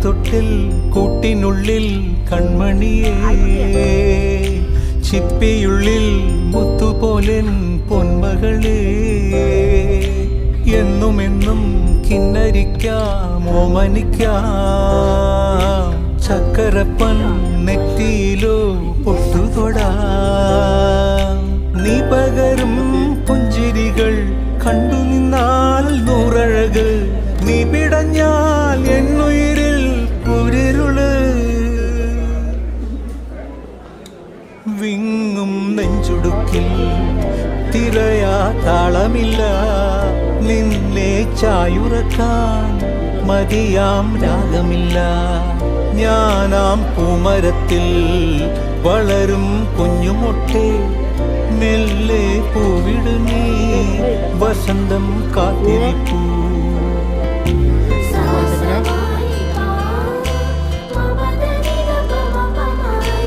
തൊട്ടിൽ കൂട്ടിനുള്ളിൽ കൺമണിയേ ചിപ്പിയുള്ളിൽ മുത്തുപോലെൻ പൊന്മകളേ എന്നുമെന്നും കിന്നരിക്കാം ഓമനിക്കാം ചക്കരപ്പൻ നെറ്റിയിലോ പൊട്ടുതൊടാ നീ പകരും പുഞ്ചിരികൾ കണ്ടു നിന്നാൽ നൂറഴക് നീ പിടഞ്ഞാൽ എന്നുയിരിൽ കുരിരുള് വിങ്ങും നെഞ്ചുടുക്കിൽ തിരയാ താളമില്ല നിന്നെ ചായുറക്കാൻ മതിയാം രാഗമില്ല ഞാനാം പൂമരത്തിൽ വളരും കുഞ്ഞുമൊട്ടെ മെല്ലെ പൂവിടു നീ വസന്തം കാത്തിരിപ്പൂ